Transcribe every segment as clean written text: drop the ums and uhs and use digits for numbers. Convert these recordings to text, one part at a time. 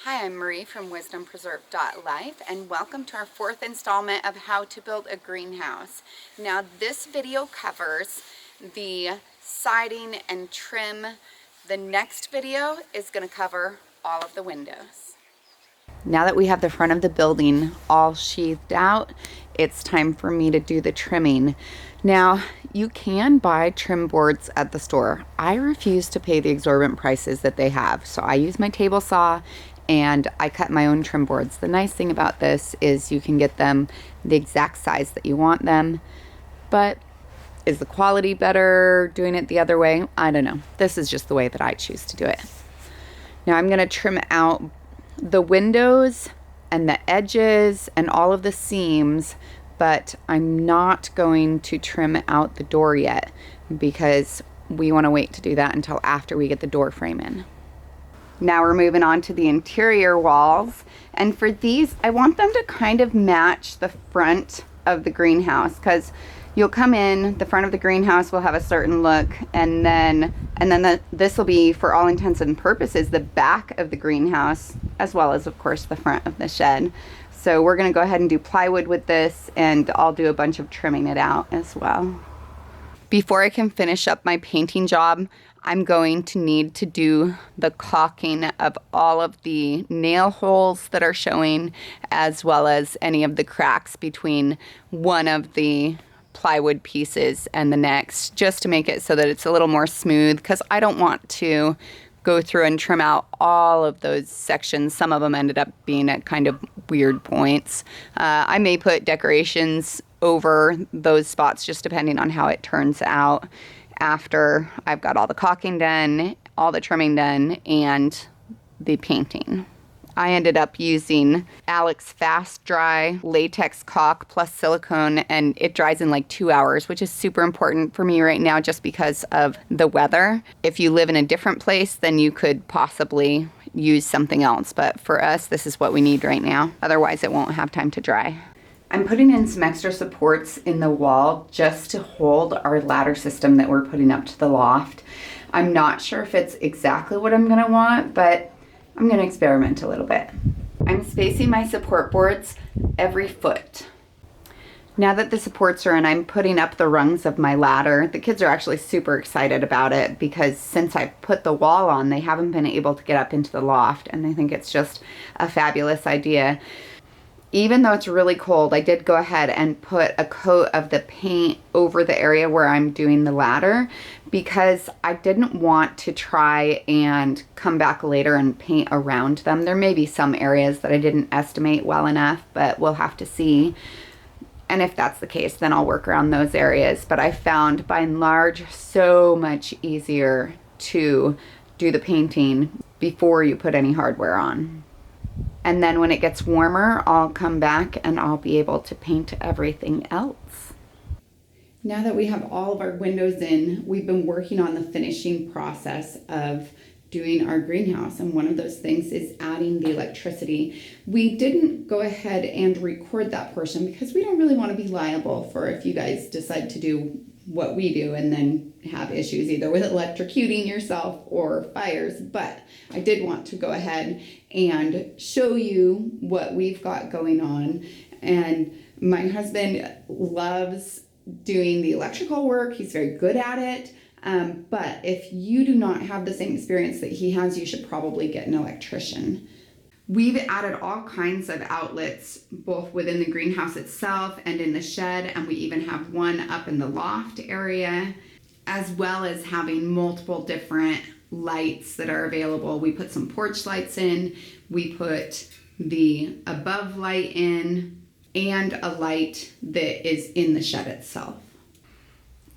Hi, I'm Marie from wisdompreserved.life and welcome to our fourth installment of how to build a greenhouse. Now this video covers the siding and trim. The next video is going to cover all of the windows. Now that we have the front of the building all sheathed out, it's time for me to do the trimming. Now, you can buy trim boards at the store. I refuse to pay the exorbitant prices that they have, so I use my table saw and I cut my own trim boards. The nice thing about this is you can get them the exact size that you want them, but is the quality better doing it the other way? I don't know. This is just the way that I choose to do it. Now I'm gonna trim out the windows and the edges and all of the seams, but I'm not going to trim out the door yet because we want to wait to do that until after we get the door frame in. Now we're moving on to the interior walls, and for these I want them to kind of match the front of the greenhouse, because you'll come in, the front of the greenhouse will have a certain look, and then this will be, for all intents and purposes, the back of the greenhouse, as well as of course the front of the shed. So we're going to go ahead and do plywood with this, and I'll do a bunch of trimming it out as well. Before I can finish up my painting job, I'm going to need to do the caulking of all of the nail holes that are showing, as well as any of the cracks between one of the plywood pieces and the next, just to make it so that it's a little more smooth, because I don't want to go through and trim out all of those sections. Some of them ended up being at kind of weird points. I may put decorations over those spots, just depending on how it turns out after I've got all the caulking done, all the trimming done, and the painting. I ended up using Alex Fast Dry latex caulk plus silicone, and it dries in like 2 hours, which is super important for me right now just because of the weather. If you live in a different place, then you could possibly use something else, but for us, this is what we need right now. Otherwise, it won't have time to dry. I'm putting in some extra supports in the wall just to hold our ladder system that we're putting up to the loft. I'm not sure if it's exactly what I'm gonna want, but I'm gonna experiment a little bit. I'm spacing my support boards every foot. Now that the supports are in, I'm putting up the rungs of my ladder. The kids are actually super excited about it because since I put the wall on, they haven't been able to get up into the loft, and they think it's just a fabulous idea. Even though it's really cold, I did go ahead and put a coat of the paint over the area where I'm doing the ladder, because I didn't want to try and come back later and paint around them. There may be some areas that I didn't estimate well enough, but we'll have to see. And if that's the case, then I'll work around those areas. But I found by and large so much easier to do the painting before you put any hardware on. And then when it gets warmer, I'll come back and I'll be able to paint everything else. Now that we have all of our windows in, we've been working on the finishing process of doing our greenhouse. And one of those things is adding the electricity. We didn't go ahead and record that portion because we don't really want to be liable for if you guys decide to do what we do and then have issues either with electrocuting yourself or fires. But I did want to go ahead and show you what we've got going on. And my husband loves doing the electrical work. He's very good at it. But if you do not have the same experience that he has, you should probably get an electrician. We've added all kinds of outlets, both within the greenhouse itself and in the shed, and we even have one up in the loft area, as well as having multiple different lights that are available. We put some porch lights in, we put the above light in, and a light that is in the shed itself.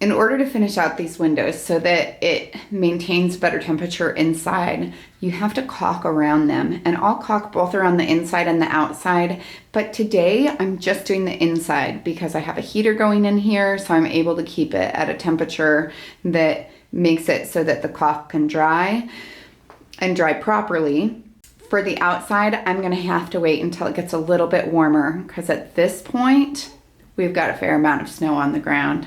In order to finish out these windows so that it maintains better temperature inside, you have to caulk around them. And I'll caulk both around the inside and the outside. But today I'm just doing the inside because I have a heater going in here, so I'm able to keep it at a temperature that makes it so that the caulk can dry and dry properly. For the outside, I'm gonna have to wait until it gets a little bit warmer because at this point, we've got a fair amount of snow on the ground.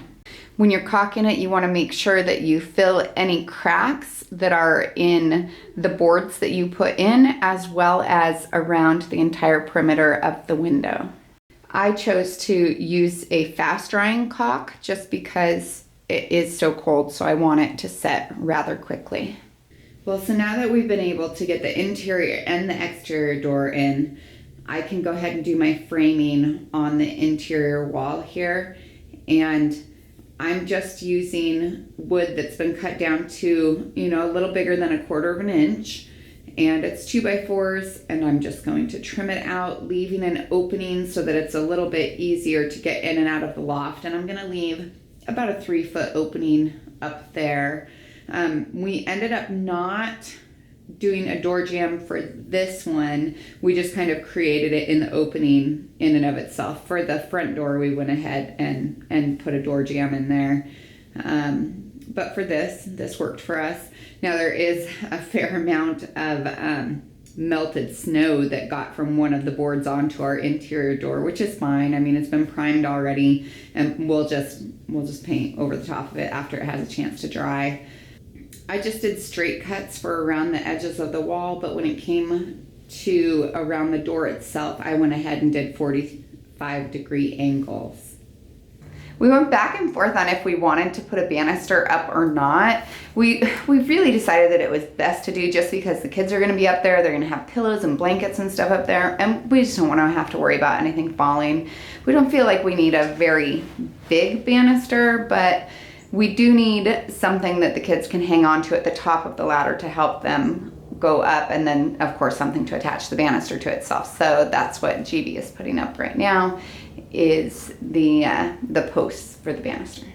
When you're caulking it, you want to make sure that you fill any cracks that are in the boards that you put in, as well as around the entire perimeter of the window. I chose to use a fast drying caulk just because it is so cold, so I want it to set rather quickly. Well, so now that we've been able to get the interior and the exterior door in, I can go ahead and do my framing on the interior wall here. And I'm just using wood that's been cut down to, a little bigger than 1/4 of an inch. And it's 2x4s, and I'm just going to trim it out, leaving an opening so that it's a little bit easier to get in and out of the loft. And I'm gonna leave about a 3-foot opening up there. We ended up not doing a door jamb for this one. We just kind of created it in the opening in and of itself. For the front door, we went ahead and put a door jamb in there. But for this worked for us. Now there is a fair amount of melted snow that got from one of the boards onto our interior door, which is fine. I mean, it's been primed already, and we'll just paint over the top of it after it has a chance to dry. I just did straight cuts for around the edges of the wall, but when it came to around the door itself, I went ahead and did 45-degree angles. We went back and forth on if we wanted to put a banister up or not. We really decided that it was best to do, just because the kids are gonna be up there, they're gonna have pillows and blankets and stuff up there, and we just don't wanna have to worry about anything falling. We don't feel like we need a very big banister, but we do need something that the kids can hang on to at the top of the ladder to help them go up, and then of course something to attach the banister to itself. So that's what GB is putting up right now, is the posts for the banister.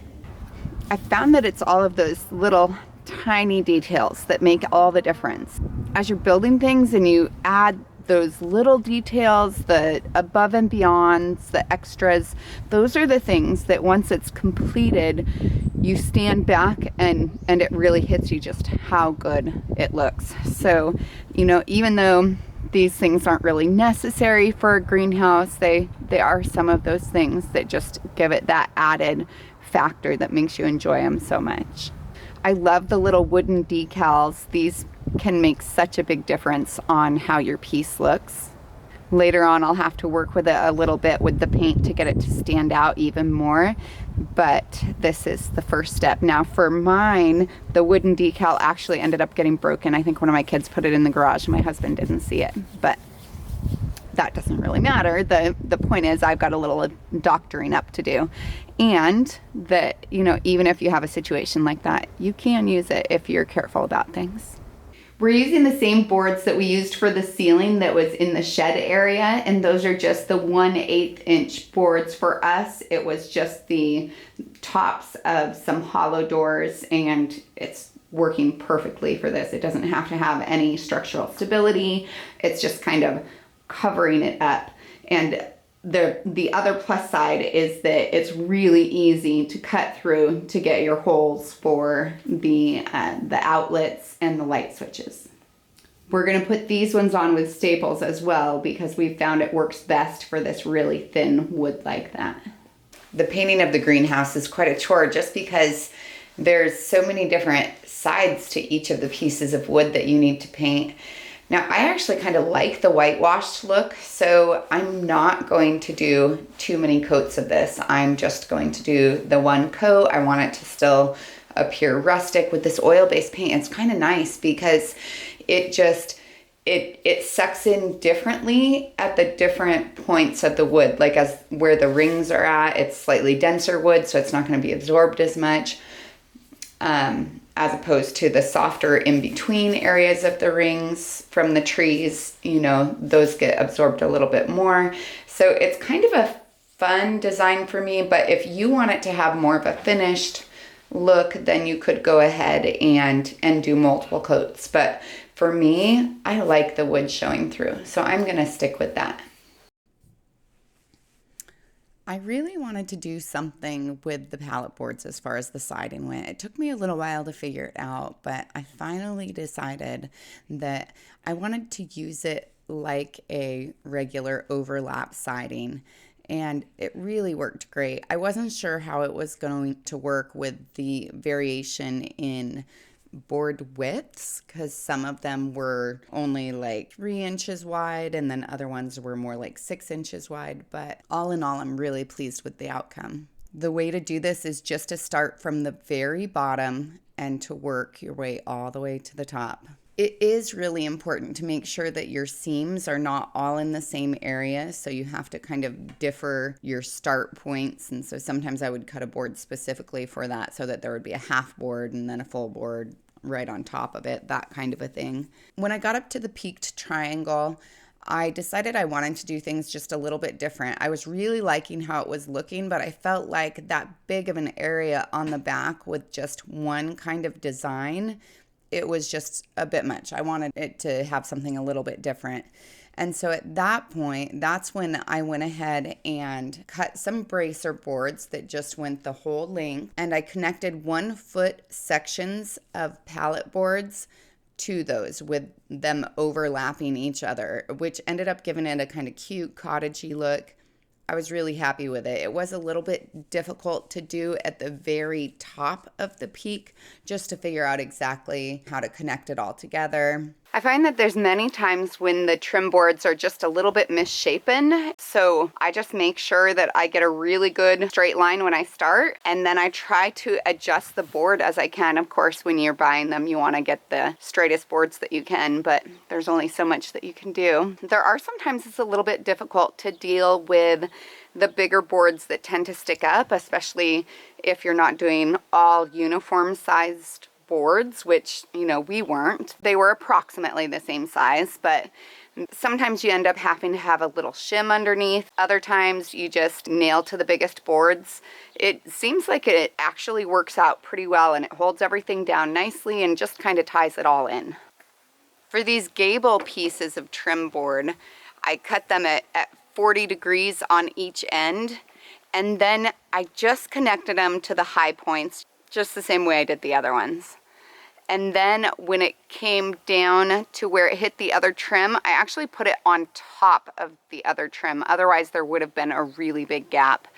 I found that it's all of those little tiny details that make all the difference. As you're building things and you add those little details, the above and beyonds, the extras, those are the things that once it's completed, you stand back and it really hits you just how good it looks. So, even though these things aren't really necessary for a greenhouse, they are some of those things that just give it that added factor that makes you enjoy them so much. I love the little wooden decals. These can make such a big difference on how your piece looks. Later on, I'll have to work with it a little bit with the paint to get it to stand out even more, but this is the first step. Now for mine, the wooden decal actually ended up getting broken. I think one of my kids put it in the garage and my husband didn't see it, but that doesn't really matter. The point is, I've got a little doctoring up to do, and that, even if you have a situation like that, you can use it if you're careful about things. We're using the same boards that we used for the ceiling that was in the shed area, and those are just the 1/8 inch boards. For us, it was just the tops of some hollow doors, and it's working perfectly for this. It doesn't have to have any structural stability. It's just kind of covering it up. And the other plus side is that it's really easy to cut through to get your holes for the outlets and the light switches. We're going to put these ones on with staples as well, because we found it works best for this really thin wood like that. The painting of the greenhouse is quite a chore, just because there's so many different sides to each of the pieces of wood that you need to paint. Now, I actually kind of like the whitewashed look, so I'm not going to do too many coats of this. I'm just going to do the one coat. I want it to still appear rustic. With this oil-based paint, it's kind of nice because it sucks in differently at the different points of the wood. Like as where the rings are at, it's slightly denser wood, so it's not going to be absorbed as much. As opposed to the softer in-between areas of the rings from the trees, those get absorbed a little bit more. So it's kind of a fun design for me, but if you want it to have more of a finished look, then you could go ahead and do multiple coats. But for me, I like the wood showing through, so I'm gonna stick with that. I really wanted to do something with the pallet boards as far as the siding went. It took me a little while to figure it out, but I finally decided that I wanted to use it like a regular overlap siding. and it really worked great. I wasn't sure how it was going to work with the variation in board widths, because some of them were only like 3 inches wide and then other ones were more like 6 inches wide. But all in all, I'm really pleased with the outcome. The way to do this is just to start from the very bottom and to work your way all the way to the top. It is really important to make sure that your seams are not all in the same area, so you have to kind of differ your start points. And so sometimes I would cut a board specifically for that, so that there would be a half board and then a full board right on top of it, that kind of a thing. When I got up to the peaked triangle, I decided I wanted to do things just a little bit different. I was really liking how it was looking, but I felt like that big of an area on the back with just one kind of design, it was just a bit much. I wanted it to have something a little bit different. And so at that point, that's when I went ahead and cut some bracer boards that just went the whole length. And I connected 1-foot sections of pallet boards to those, with them overlapping each other, which ended up giving it a kind of cute cottagey look. I was really happy with it. It was a little bit difficult to do at the very top of the peak, just to figure out exactly how to connect it all together. I find that there's many times when the trim boards are just a little bit misshapen, so I just make sure that I get a really good straight line when I start, and then I try to adjust the board as I can. Of course, when you're buying them, you want to get the straightest boards that you can, but there's only so much that you can do. There are sometimes it's a little bit difficult to deal with the bigger boards that tend to stick up, especially if you're not doing all uniform sized boards, which, you know, we weren't. They were approximately the same size, but sometimes you end up having to have a little shim underneath. Other times you just nail to the biggest boards. It seems like it actually works out pretty well, and it holds everything down nicely and just kind of ties it all in. For these gable pieces of trim board, I cut them at 40 degrees on each end, and then I just connected them to the high points, just the same way I did the other ones. And then when it came down to where it hit the other trim, I actually put it on top of the other trim. Otherwise, there would have been a really big gap.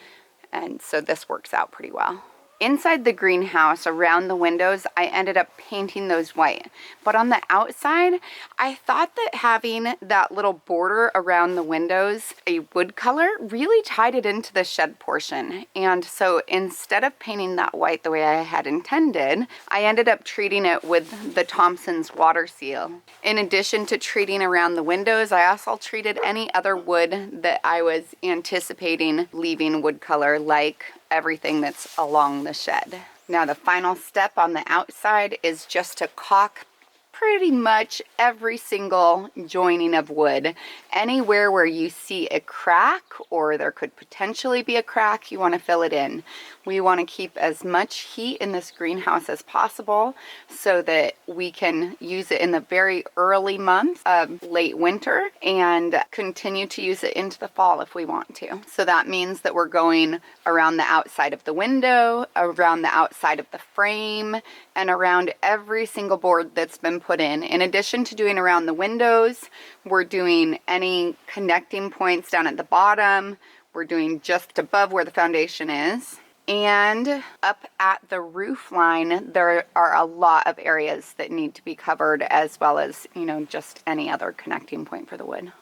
And so this works out pretty well. Inside the greenhouse, around the windows, I ended up painting those white. But on the outside, I thought that having that little border around the windows, a wood color, really tied it into the shed portion. And so instead of painting that white the way I had intended, I ended up treating it with the Thompson's water seal. In addition to treating around the windows, I also treated any other wood that I was anticipating leaving wood color, like everything that's along the shed. Now the final step on the outside is just to caulk pretty much every single joining of wood. Anywhere where you see a crack or there could potentially be a crack, you want to fill it in. We want to keep as much heat in this greenhouse as possible so that we can use it in the very early months of late winter and continue to use it into the fall if we want to. So that means that we're going around the outside of the window, around the outside of the frame, and around every single board that's been put in. In addition to doing around the windows, we're doing any connecting points down at the bottom. We're doing just above where the foundation is. And up at the roof line, there are a lot of areas that need to be covered, as well as, you know, just any other connecting point for the wood.